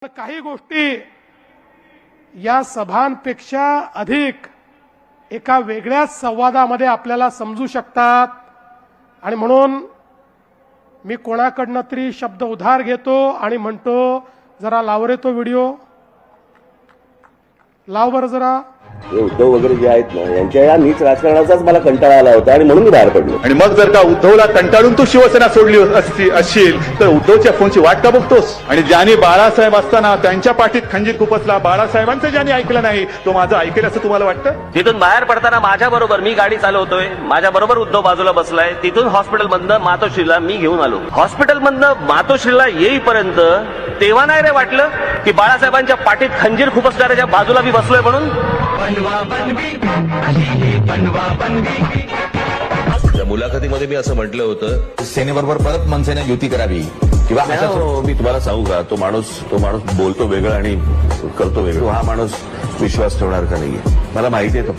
काही गोष्टी या सभांपेक्षा अधिक एका वेगळ्याच संवादामध्ये आपल्याला समजू शकतात आणि म्हणून मी कोणाकडनं तरी शब्द उधार घेतो आणि म्हणतो जरा लाव रे तो व्हिडिओ लाव बरं जरा। हे उद्धव वगैरे जे आहेत ना यांच्या या नीच राजकारणाचाच मला कंटाळा आला होता आणि म्हणून मी बाहेर पडलो। आणि मग जर का उद्धवला कंटाळून तू शिवसेना सोडली असशील तर उद्धवच्या फोनची वाट का बघतोस? आणि ज्यांनी बाळासाहेब असताना त्यांच्या पाठीत खंजीर खुपसला, बाळासाहेबांचं ज्यांनी ऐकलं नाही तो माझं ऐकेल असं तुम्हाला वाटतं? तिथून बाहेर पडताना माझ्या बरोबर मी गाडी चालवतोय, माझ्या बरोबर उद्धव बाजूला बसलाय, तिथून हॉस्पिटल मधनं मातोश्रीला मी घेऊन आलो। हॉस्पिटल मधनं मातोश्रीला येईपर्यंत तेव्हा नाही रे वाटलं की बाळासाहेबांच्या पाठीत खंजीर खुपसणाऱ्याच्या बाजूला मी बसलोय म्हणून? मुलाखतीमध्ये मी असं म्हटलं होतं सेनेबरोबर परत मनसेने युती करावी किंवा मी तुम्हाला सांगू का तो माणूस बोलतो वेगळं आणि करतो वेगळं। हा माणूस विश्वास ठेवणार का नाहीये मला माहिती आहे। तो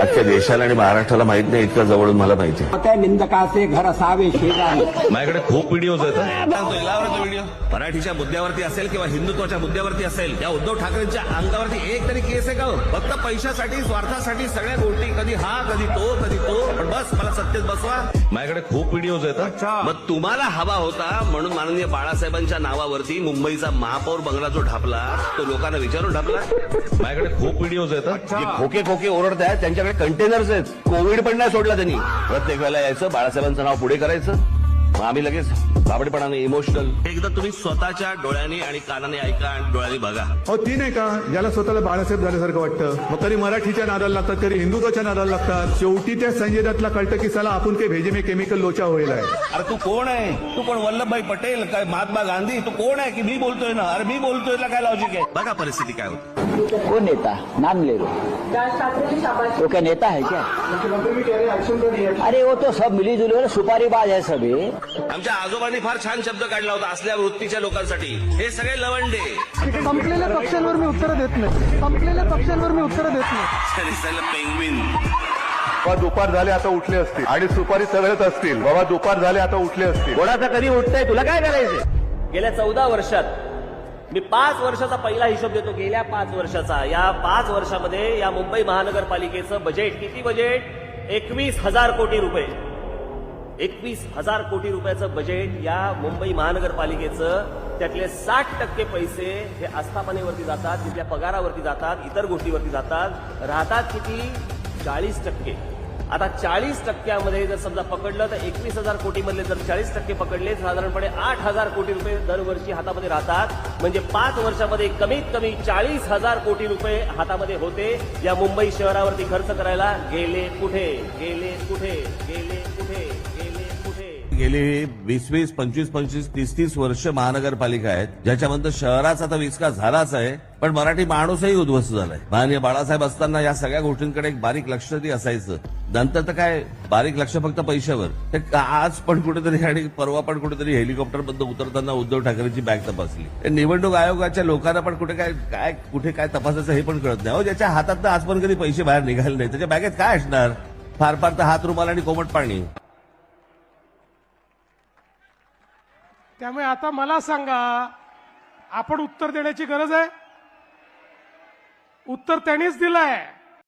अख्ख्या देशाला आणि महाराष्ट्राला माहित नाही इतकं जवळून मला माहिती आहे। त्या निंदकाचे घर असावे शेजारी। माझ्याकडे खूप व्हिडिओज आहेत। व्हिडिओ मराठीच्या मुद्द्यावरती असेल किंवा हिंदुत्वाच्या मुद्द्यावरती असेल या उद्धव ठाकरेंच्या अंगावरती एक तरी केस आहे का? फक्त पैशासाठी स्वार्थासाठी सगळ्या गोष्टी कधी हा कधी तो पण बस मला सत्तेत बसवा। माझ्याकडे खूप व्हिडिओज आहेत। मग तुम्हाला हवा होता म्हणून माननीय बाळासाहेबांच्या नावावरती मुंबईचा महापौर बंगला जो ढापला तो लोकांना विचारून ढापला? माझ्याकडे खूप व्हिडिओज आहेत। जे खोके ओरडत आहेत त्यांच्याकडे कंटेनर्स आहेत। कोविड पण नाही सोडला त्यांनी। प्रत्येक वेळेला यायचं बाळासाहेबांचं नाव पुढे करायचं मग आम्ही लगेच बाबडपणाने इमोशनल। एकदा तुम्ही स्वतःच्या डोळ्यांनी आणि कानाने ऐका आणि डोळ्यांनी बघा। हो ती नाही का ज्याला स्वतःला बाळासाहेब झाल्यासारखं वाटतं मग कधी मराठीच्या नादाला लागतात कधी हिंदुत्वाच्या नादाला लागतात। शेवटी त्या संजय दत्तला कळतं की साला आपण काही भेजे में केमिकल लोचा होईल आहे। अरे तू कोण आहे? तू कोण वल्लभभाई पटेल काय महात्मा गांधी? तू कोण आहे की मी बोलतोय ना? अरे मी बोलतोय काय लॉजिक आहे? बघा परिस्थिती काय होती। वो नेता नाम ले लो, वो क्या नेता है क्या? अरे वो तो सब मिली जुली सुपारीबाज है सभी। आमच्या आजोबांनी फार छान शब्द काढला होता असल्या वृत्तीच्या लोकांसाठी। हे सगळे लवंडे। संपलेल्या पक्षांवर मी उत्तर देत नाही। पेंग्विन बाबा दुपार झाले आता उठले असतील आणि सुपारी सगळेच असतील। बाबा दुपार झाले आता उठले असतील। कोणाचा कधी उठतंय तुला काय करायचं? गेल्या 14 वर्षात मी 5 वर्षाचा पहिला हिशोब देतो। गेल्या 5 वर्षाचा या 5 वर्षामध्ये या मुंबई महानगरपालिकेचं बजेट किती? बजेट 21,000 कोटी रुपये। 21,000 कोटी रुपयाचं बजेट या मुंबई महानगरपालिकेचं। त्यातले 60% पैसे हे आस्थापनेवरती जातात, तिथल्या पगारावरती जातात, इतर गोष्टीवरती जातात। राहतात किती? 40%। आता 40%मध्ये जर समजा पकडलं तर 21,000 कोटी मधले जर 40% पकडले साधारणपणे 8,000 कोटी रुपये दरवर्षी हातामध्ये राहतात। म्हणजे 5 वर्षामध्ये कमीत कमी 40,000 कोटी रुपये हातामध्ये होते। या मुंबई शहरावरती खर्च करायला गेले कुठे? गेली 20-20, 25-25, 30-30 वर्ष महानगरपालिका आहेत ज्याच्यामध्ये शहराचा तर विकास झालाच आहे पण मराठी माणूसही उद्ध्वस्त झालाय। माननीय बाळासाहेब असताना या सगळ्या गोष्टींकडे एक बारीक लक्ष ती असायचं। नंतर तर काय बारीक लक्ष फक्त पैशावर। ते आज पण कुठेतरी आणि परवा पण कुठेतरी हेलिकॉप्टर बंद उतरताना उद्धव ठाकरेंची बॅग तपासली। निवडणूक आयोगाच्या लोकांना पण कुठे काय तपासायचं हे पण कळत नाही। ज्याच्या हातात आज पण कधी पैसे बाहेर निघाले नाही त्याच्या बॅगेत काय असणार? फार तर हात रुमाल आणि कोमट पाणी। त्यामुळे आता मला सांगा आपण उत्तर देण्याची गरज आहे? उत्तर त्यांनीच दिलंय।